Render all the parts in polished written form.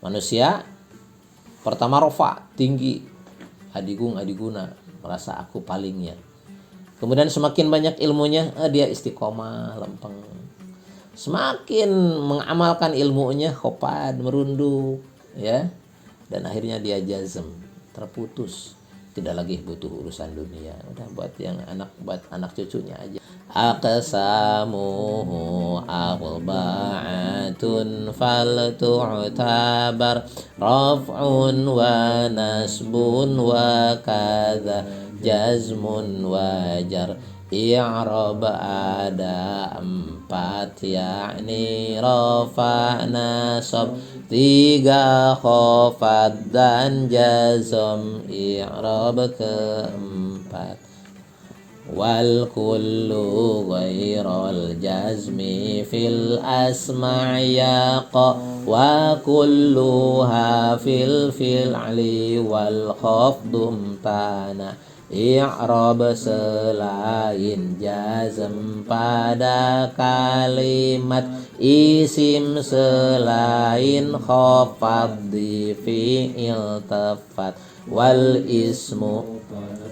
Manusia pertama rofa, tinggi, adigung adiguna, merasa aku palingnya. Kemudian semakin banyak ilmunya, dia istiqomah, lempeng. Semakin mengamalkan ilmunya, khofad, merunduk, ya. Dan akhirnya dia jazm, terputus, tidak lagi butuh urusan dunia. Udah buat anak cucunya aja. Aqsamuhu arba'atun fal tu'tabar raf'un wa nasbun wa kadza jazmun wajar. I'rab ada 4, yakni rafa, nasab, 3 khafad dan jazm. I'rab keempat. Wal kullu ghairal jazmi fil asma'i yaqa wa kulluha fil fi'li wal khafdum tana. I'rab selain jazm pada kalimat isim, selain khafad di fi'il tafat. Wal ismu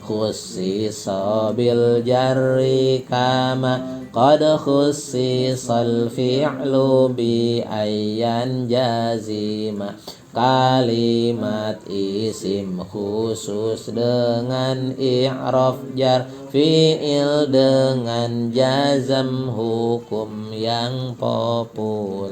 khussisa bil jarri kama qad khussisal fi'lu bi ayyan jazima. Kalimat isim khusus dengan i'raf jar, fi'il dengan jazm, hukum yang populer.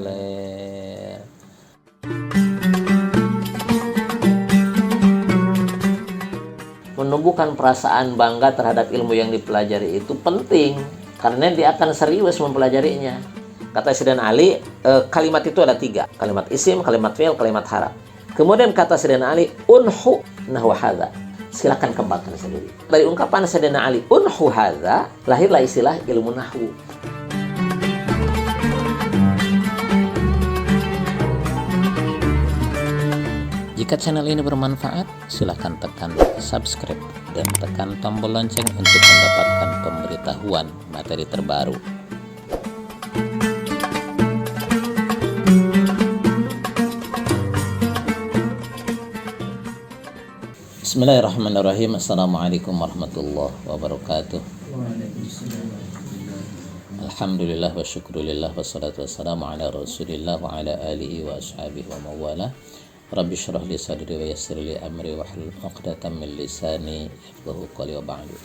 Menumbuhkan perasaan bangga terhadap ilmu yang dipelajari itu penting, karena dia akan serius mempelajarinya. Kata Sayyidina Ali, kalimat itu ada 3. Kalimat isim, kalimat fi'il, kalimat haraf. Kemudian kata Sayyidina Ali, unhu nahwa hadza. Silakan kembangkan sendiri. Dari ungkapan Sayyidina Ali, unhu hadza, lahirlah istilah ilmu nahwu. Jika channel ini bermanfaat, silakan tekan subscribe dan tekan tombol lonceng untuk mendapatkan pemberitahuan materi terbaru. Bismillahirrahmanirrahim. Assalamualaikum warahmatullahi wabarakatuh. Alhamdulillah wa syukrulillah wa salatu wassalamu ala rasulillah wa ala alihi wa ashabihi wa mawala. Rabbi syrah li sadri wa yassir li amri wa hlul 'uqdatam min lisani yafqahu qawli wa ba'du.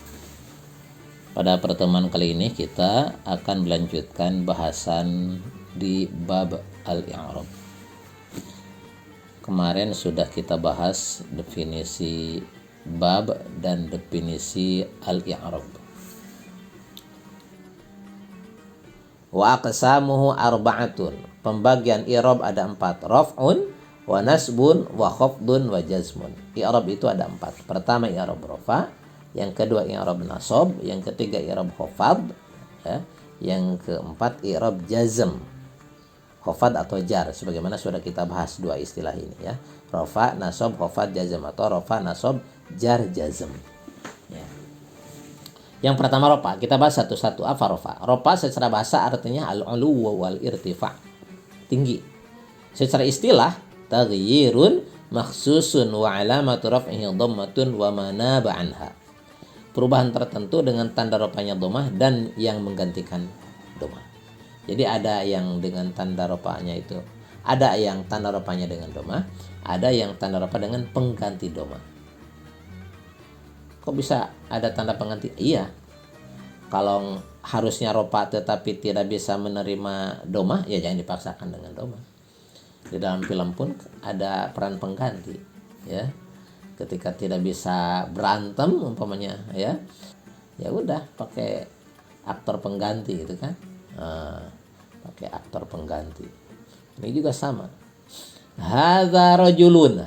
Pada pertemuan kali ini kita akan melanjutkan bahasan di bab al-i'rab. Kemarin sudah kita bahas definisi bab dan definisi al-i'rab. Wa aqsamuhu arba'atun. Pembagian i'rab ada 4. Raf'un wa nasbun wa khafdun wa jazmun. I'rab itu ada 4. Pertama i'rab rafa, yang kedua i'rab nasab, yang ketiga i'rab khafad, ya. Yang keempat i'rab jazm, khafad atau jar, sebagaimana sudah kita bahas 2 istilah ini, ya. Rafa, nasab, khafad, jazm, atau rafa, nasab, jar, jazm, ya. Yang pertama rafa, kita bahas satu-satu. Apa rafa? Rafa secara bahasa artinya al-ulu wal irtifa, tinggi. Secara istilah taghyirun makhsusun wa alamatu raf'ihi dhammatun wa manaba anha. Perubahan tertentu dengan tanda rafanya dhammah dan yang menggantikan dhammah. Jadi ada yang dengan tanda rafanya itu, ada yang tanda rafanya dengan dhammah, ada yang tanda rafa dengan pengganti dhammah. Kok bisa ada tanda pengganti? Iya. Kalau harusnya rafa tetapi tidak bisa menerima dhammah, ya jangan dipaksakan dengan dhammah. Di dalam film pun ada peran pengganti, ya. Ketika tidak bisa berantem umpamanya, ya udah pakai aktor pengganti gitu kan. Pakai aktor pengganti. Ini juga sama. Hadza rajulun,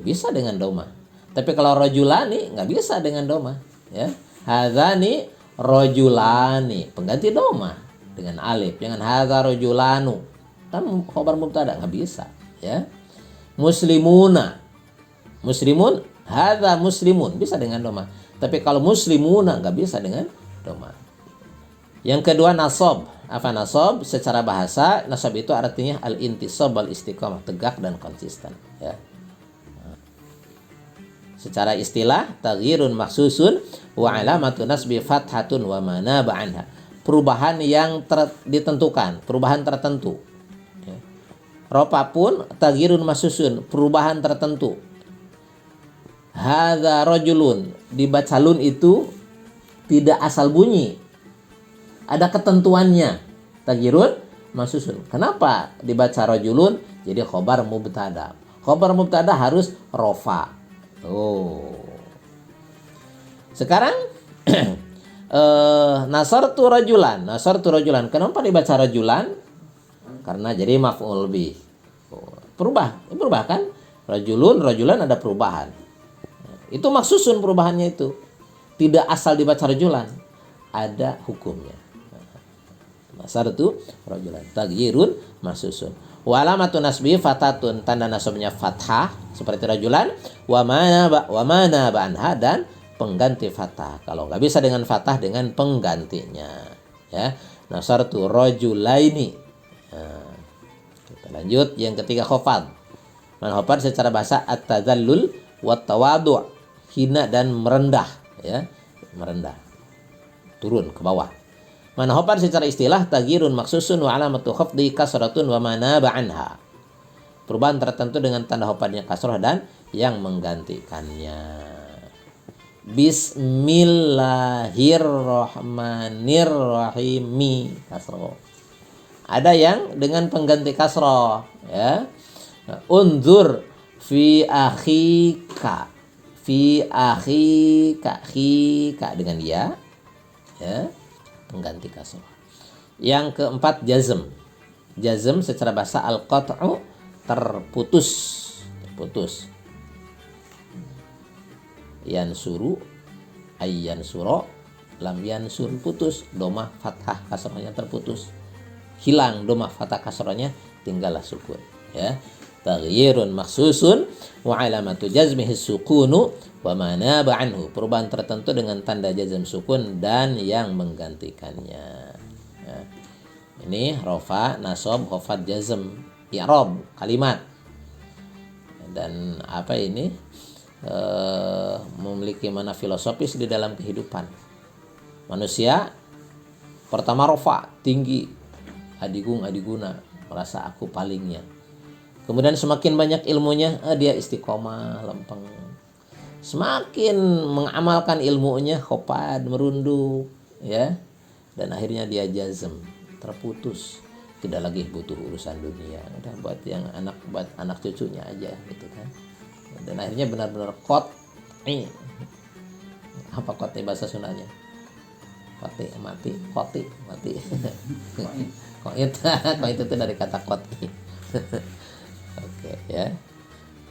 bisa dengan dhammah. Tapi kalau rajulani nggak bisa dengan dhammah, ya. Hadzani rajulani, pengganti dhammah dengan alif. Jangan hadza rajulanu, kan khabar mubtada, nggak bisa, ya. Muslimun, hadza muslimun, bisa dengan dhammah. Tapi kalau muslimuna nggak bisa dengan dhammah. Yang kedua nasab. Apa nasab? Secara bahasa nasab itu artinya al-intisab wal istiqamah, tegak dan konsisten, ya. Secara istilah taghyirun maksusun wa alamatu nasbi fathatun wa manaba anha. Perubahan yang ditentukan, perubahan tertentu. Ya. Rofa pun taghyirun maksusun, perubahan tertentu. Hadza rajulun, dibaca lun itu tidak asal bunyi. Ada ketentuannya. Taghyirun maksusun. Kenapa dibaca rajulun? Jadi khobar mubtada. Khobar mubtada harus rofa. Sekarang nasartu rajulan. Kenapa dibaca rajulan? Karena jadi maf'ul bih. Berubah kan? Rajulan ada perubahan. Itu maksusun perubahannya itu. Tidak asal dibaca rajulan. Ada hukumnya. Nasartu rajulan. Taghyirun maksusun. Wa alamatu nasbi fatatun, tanda nasabnya fathah seperti rajulan, wa mana anha, dan pengganti fathah. Kalau nggak bisa dengan fathah, dengan penggantinya, ya. Nasartu rajulaini. Nah, kita lanjut yang ketiga khafad. Khafad secara bahasa at-tadallul wa tawadu', hina dan merendah, ya. Merendah. Turun ke bawah. Manhopar secara istilah taghyirun maksusun wa alamatu khafdi kasratun wa manaba anha. Perubahan tertentu dengan tanda hopadnya kasrah dan yang menggantikannya. Bismillahirrahmanirrahim, kasrah. Ada yang dengan pengganti kasrah, ya. Unzur fi akhika. Fi akhika, khika dengan ya, ya. Pengganti kasrah. Yang keempat jazm. Jazm secara bahasa al-qat'u, terputus. Yansuru, ayyansuro, lam yansur, putus. Domah fathah kasrahnya terputus. Hilang domah fathah kasrahnya, tinggallah sukun, ya. Taghyirun maksusun wa alamatu jazmihi sukunu wa manaba anhu. Perubahan tertentu dengan tanda jazm sukun dan yang menggantikannya. Ya. Ini rofa, nasab, khafad, jazm, i'rab kalimat. Dan apa ini memiliki mana filosofis di dalam kehidupan manusia. Pertama rofa, tinggi, adigung adiguna, merasa aku palingnya. Kemudian semakin banyak ilmunya, dia istiqomah, lempeng. Semakin mengamalkan ilmunya, khafad, merunduk, ya. Dan akhirnya dia jazm, terputus, tidak lagi butuh urusan dunia, udah buat anak cucunya aja, gitu kan. Dan akhirnya benar-benar qat'i. Apa qat'i bahasa Sundanya? Qat'i mati. Kok itu dari kata qat'i. Oke, ya.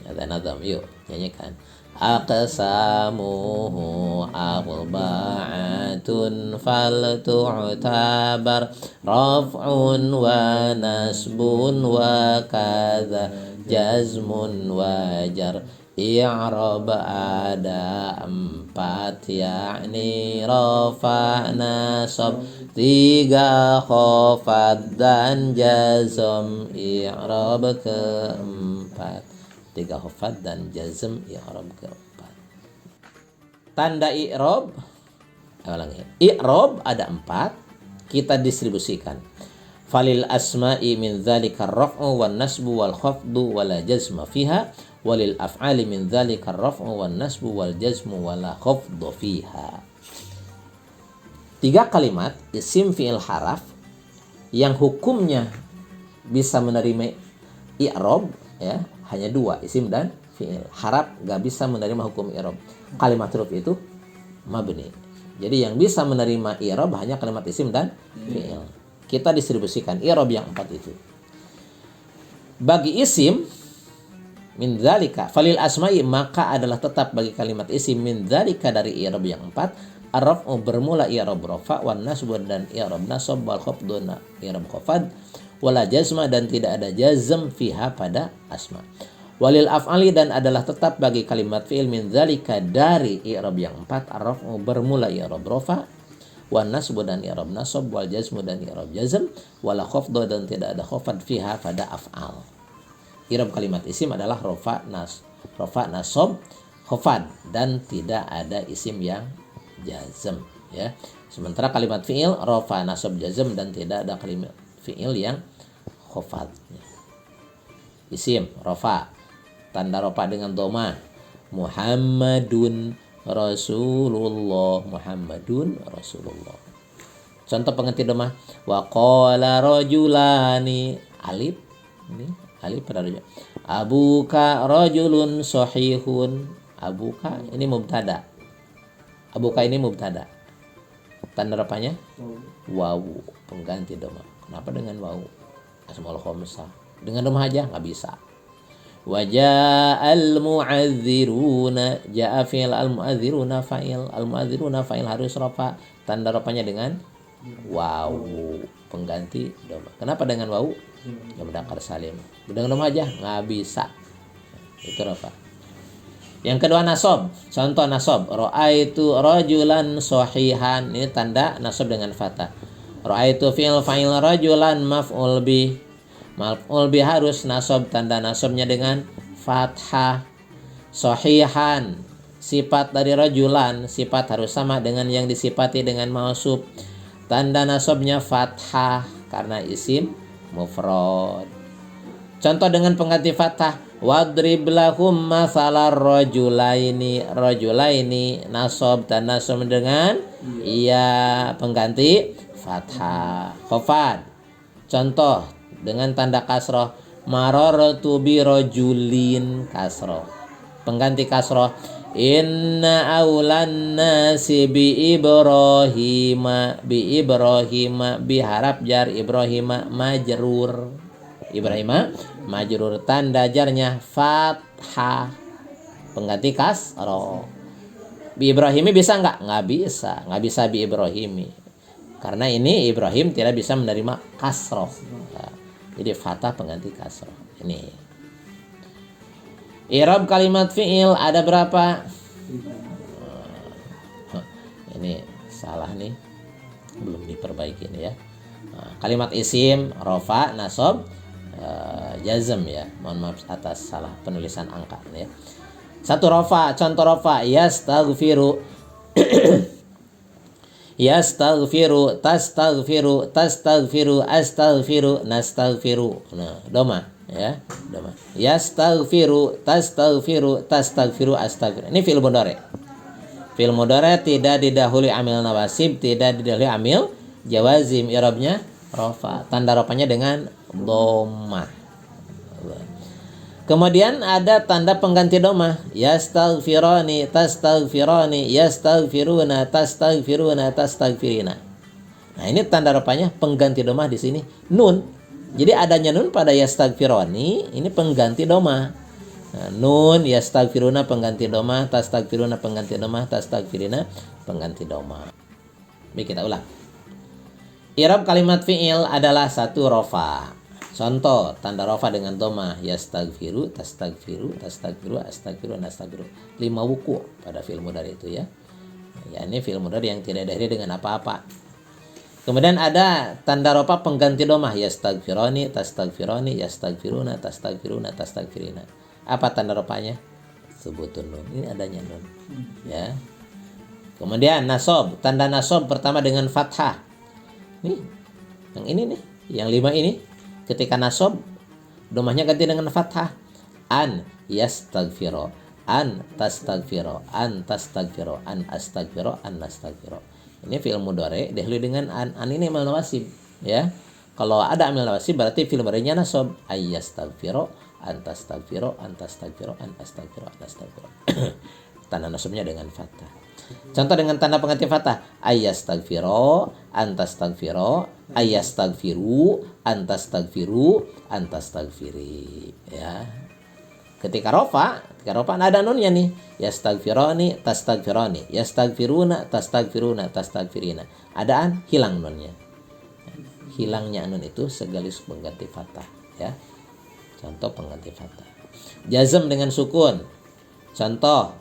Ada nazam, yuk nyanyikan. Aqsamuhu arba'atun fal tu'tabar raf'un wa nasbun wa kadza jazmun wa jar. I'rab ada 4, yakni rafa, nasab, 3 khafad dan jazm. I'rab keempat, 3 khafad dan jazm, i'rab keempat. Tanda i'rab, i'rab ada 4, kita distribusikan. Falil asma'i min dzalika ar-raf'u wan nasbu wal khafdu wala jazma fiha, walil af'ali min dzalika ar-raf'u wan nasbu wal jazmu wala khafdu fiha. 3 kalimat isim fi'il haraf yang hukumnya bisa menerima i'rab, ya, hanya 2, isim dan fi'il. Haraf gak bisa menerima hukum i'rab. Kalimat huruf itu mabni. Jadi yang bisa menerima i'rab hanya kalimat isim dan fi'il. Kita distribusikan i'rab yang 4 itu. Bagi isim min dzalika falil asma'i, maka adalah tetap bagi kalimat isim min dzalika dari i'rab yang 4, ar-raf'u bermula i'rab rafa, wan nasbu dan i'rab nasab, wal khafdu i'rab khafad, wala jazma dan tidak ada jazm fiha pada asma. Walil af'ali dan adalah tetap bagi kalimat fi'il min dzalika dari i'rab yang 4, ar-raf'u bermula i'rab rafa, wan nasbu dan i'rab nasab, wal jazmu dan i'rab jazm, wala khafdhu dan tidak ada khafad fiha pada af'al. I'rab kalimat isim adalah rofa nasab khafad dan tidak ada isim yang jazm, ya. Sementara kalimat fi'il rofa nasab jazm dan tidak ada kalimat fi'il yang khafad. Isim rofa, tanda rofa dengan dhamma, Muhammadun Rasulullah, Muhammadun Rasulullah. Contoh pengganti dhamma, wa qala rajulani, alif ini alif pada rajul, abuka rajulun sahihun, abuka ini mubtada, abuka ini mubtada, tanda rafanya wawu, pengganti dhamma. Kenapa dengan wawu? Asmaul khamsah dengan dhamma aja nggak bisa. Waja'al mu'adziruna, ja'a fi'il, al mu'adziruna fa'il, al mu'adziruna fa'il harus rafa, tanda rafanya dengan wawu, pengganti dhamma. Kenapa dengan wawu? Ya mudzakkar salim. Dengan dhamma aja nggak bisa. Itu rafa. Yang kedua nasab. Contoh nasab, ra'aitu rajulan sahihan, ini tanda nasab dengan fathah. Ra'aitu fi'il fa'il, rajulan maf'ul bih. Maf'ul bih harus nasab, tanda nasabnya dengan fathah. Sahihan, sifat dari rajulan, sifat harus sama dengan yang disifati dengan mausuf, tanda nasabnya fathah karena isim mufrad. Contoh dengan pengganti fathah, wadrib lahum mathalar rajulaini, rajulaini nasab, tanda nasab dengan iya pengganti fathah. Khafad. Contoh dengan tanda kasroh, marartu bi rajulin, kasroh, pengganti kasroh, inna aulan nasi bi ibrahima, bi ibrahima, bi harap jar, ibrahima majrur, ibrahima majrur, tanda jarnya fathah, pengganti kasroh. Bi ibrahimi bisa nggak bisa, bi ibrahimi karena ini Ibrahim tidak bisa menerima kasroh. Jadi fathah pengganti kasroh. Ini i'rab kalimat fi'il ada berapa? Ini salah nih, belum diperbaiki nih ya. Kalimat isim rofa nasab jazm ya. Mohon maaf atas salah penulisan angka nih ya. Satu rofa, contoh rofa, yastaghfiru yastaghfiru, tastaghfiru, tastaghfiru, astaghfiru, nastaghfiru. Nah, dhamma ya, dhamma. Yastaghfiru, tastaghfiru, tastaghfiru, astaghfiru. Ini fi'il mudhari. Fi'il mudhari tidak didahului amil nawasib, tidak didahului amil jawazim, i'rabnya rafa. Tanda rafanya dengan dhammah. Kemudian ada tanda pengganti dhamma, yastaghfirani, tastaghfirani, yastaghfiruna, tastaghfiruna, tastaghfirina. Nah, ini tanda rafanya pengganti dhamma di sini nun. Jadi adanya nun pada yastaghfirani ini pengganti dhamma. Nah, nun yastaghfiruna pengganti dhamma, tastaghfiruna pengganti dhamma, tastaghfirina pengganti dhamma. Baik, kita ulang. I'rab kalimat fi'il adalah satu rafa. Contoh tanda rafa dengan dhamma, yastaghfiru, tastaghfiru, tastaghfiru, astaghfiru, nastaghfiru. 5 wuku pada fi'il mudhari itu ya. Ya, ini fi'il mudhari yang tidak diakhiri dengan apa-apa. Kemudian ada tanda rafa pengganti dhamma, yastaghfirani, tastaghfirani, yastaghfiruna, tastaghfiruna, tastaghfirina. Apa tanda rafanya? Subutun nun. Ini adanya nun. Ya. Kemudian nasab, tanda nasab pertama dengan fathah. Nih. Yang ini nih, yang 5 ini. Ketika nasab, dhammahnya ganti dengan fathah. An yastaghfiro, an tastaghfiro, an tastaghfiro, an astaghfiro, an nastaghfiro. Ini fi'il mudhari dihului dengan an ini amil nawasib, ya. Kalau ada amil nawasib berarti fi'il mudhari'nya nasab. Ayastaghfiro, an tastaghfiro, an tastaghfiro, an astaghfiro, an astaghfiro. Tanda nasabnya dengan fathah. Contoh dengan tanda pengganti fathah, ayastaghfiro, antastaghfiro, ayastaghfiru, antastaghfiru, antastaghfiri. Ya. Ketika rofa ada nunnya nih, yastaghfironi, tastaghfironi, yastaghfiruna, tastaghfiruna, tastaghfirina. Adaan hilang nunnya. Hilangnya nun itu segalis pengganti fathah. Ya. Contoh pengganti fathah. Jazm dengan sukun. Contoh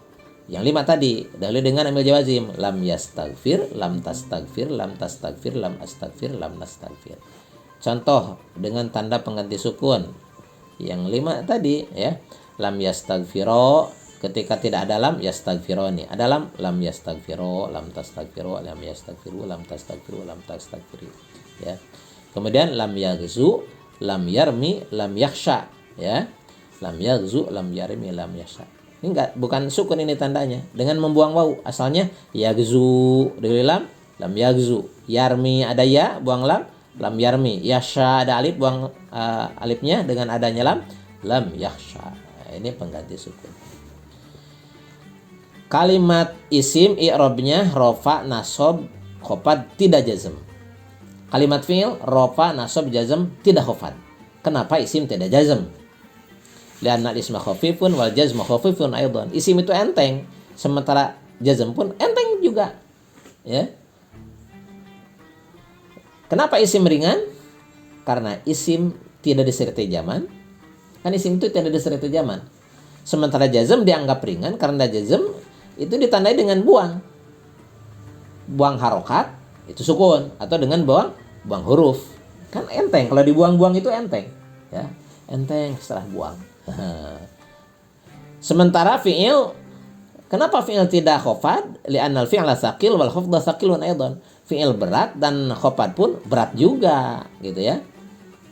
Yang 5 tadi dahulu dengan amil jawazim, lam yastaghfir, lam tastaghfir, lam tastaghfir, lam astaghfir, lam nastaghfir. Contoh dengan tanda pengganti sukun. Yang 5 tadi ya. Lam yastaghfiro, ketika tidak ada lam yastaghfironi. Ada lam yastaghfiro, lam tastaghfiro, lam yastaghfiru, lam tastaghfiru, lam tastaghfiri. Ya. Kemudian lam yaghzu, lam yarmi, lam yakhsha, ya. Lam yaghzu, lam yarmi, lam yakhsha. Ini bukan sukun ini tandanya. Dengan membuang waw. Asalnya yaghzu dari lam yaghzu. Yarmi ada ya, buang lam yarmi. Yasha ada alif, buang alifnya. Dengan adanya lam yakhsha. Nah, ini pengganti sukun. Kalimat isim i'rabnya rofa, nasob, khofad, tidak jazm. Kalimat fi'il rofa, nasob, jazm, tidak khofad. Kenapa isim tidak jazm? Lianna al-isma khafifun wal jazmu khafifun aidan. Isim itu enteng, sementara jazm pun enteng juga. Ya. Kenapa isim ringan? Karena isim tidak disertai zaman. Kan isim itu tidak disertai zaman. Sementara jazm dianggap ringan karena jazm itu ditandai dengan buang harokat, itu sukun, atau dengan buang huruf. Kan enteng, kalau dibuang-buang itu enteng. Ya. Enteng setelah buang. Sementara fi'il, kenapa fi'il tidak khofad? Li'annal fi'la tsaqil wal khafdha tsaqilun aidan. Fi'il berat dan khofad pun berat juga, gitu ya.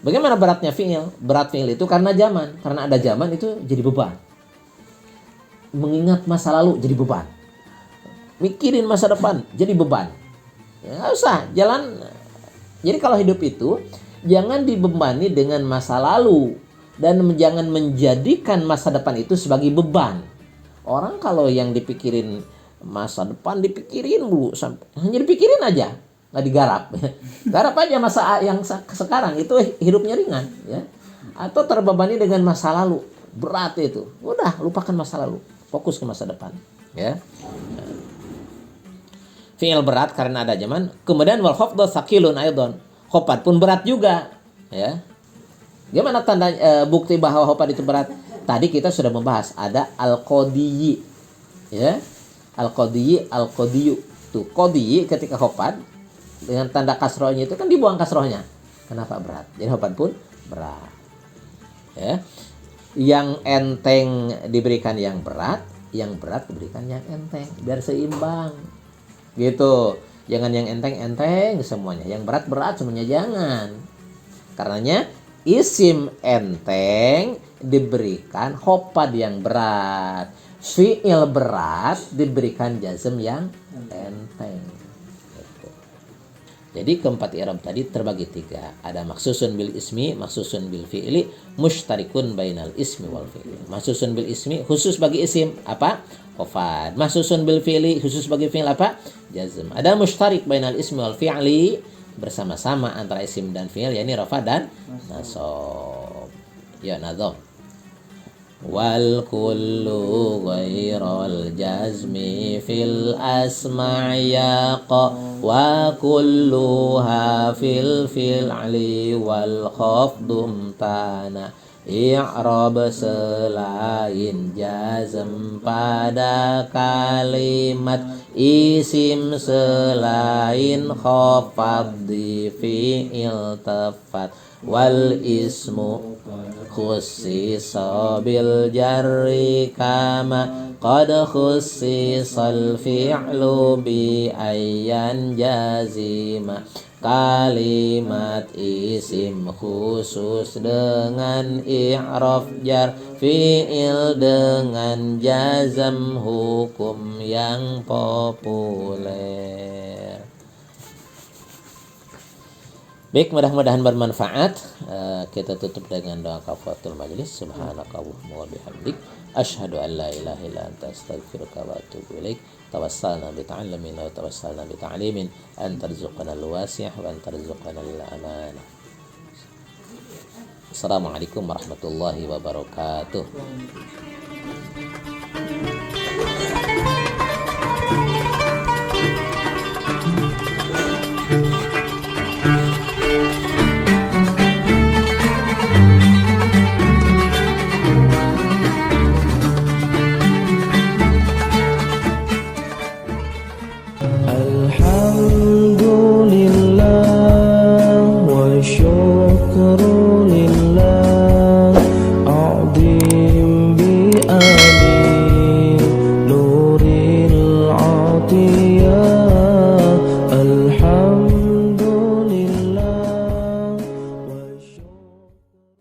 Bagaimana beratnya fi'il? Berat fi'il itu karena zaman. Karena ada zaman itu jadi beban. Mengingat masa lalu jadi beban. Mikirin masa depan jadi beban. Ya, nggak usah jalan. Jadi kalau hidup itu jangan dibebani dengan masa lalu. Dan jangan menjadikan masa depan itu sebagai beban. Orang kalau yang dipikirin masa depan dipikirin bu, hanya dipikirin aja, nggak digarap. Garap aja masa yang sekarang itu hidupnya ringan, ya. Atau terbebani dengan masa lalu, berat itu. Udah lupakan masa lalu, fokus ke masa depan, ya. Fi'il berat karena ada zaman. Kemudian wal khafdhu tsaqilun aidan. Khofad pun berat juga, ya. Gimana tanda bukti bahwa khofad itu berat? Tadi kita sudah membahas ada al-qadiyyi. Ya. Al-qadiyyi, al-qadiyyu. Tuh, qadiyyi ketika khofad dengan tanda kasrohnya itu kan dibuang kasrohnya. Kenapa berat? Jadi khofad pun berat. Ya. Yang enteng diberikan yang berat diberikan yang enteng biar seimbang. Gitu. Jangan yang enteng-enteng semuanya. Yang berat-berat semuanya jangan. Karenanya isim enteng diberikan khofad yang berat. Fi'il berat diberikan jazm yang enteng. Gitu. Jadi keempat i'rab tadi terbagi 3. Ada maksusun bil ismi, maksusun bil fi'li, mushtarikun bainal ismi wal fi'li. Maksusun bil ismi khusus bagi isim apa? Khofad. Maksusun bil fi'li khusus bagi fi'il apa? Jazm. Ada mushtarik bainal ismi wal fi'li, bersama-sama antara isim dan fi'il, yakni rafa dan nasab. Ya, nadham. Wal kullu ghairal jazmi fil asma'i yaqa wa kulluha fil fi'li wal khafdum tana. I'rab selain jazm pada kalimat, isim selain khafad di fi'il tafat, wal ismu khussisa bil jarri kama qad khussisal fi'lu bi ayyan jazima. Kalimat isim khusus dengan i'raf jar, fi'il dengan jazm hukum yang populer. Baik, mudah-mudahan bermanfaat. Kita tutup dengan doa kafaratul majelis. Subhanakallahumma wa bihamdik, asyhadu an la ilaha illa anta, astaghfiruka wa atubu ilaik. Tawassalna bi ta'allumin wa tawassalna bi ta'limin, an tarzuqana al-wasi' wa an tarzuqana al-amanah. Assalamualaikum warahmatullahi wabarakatuh.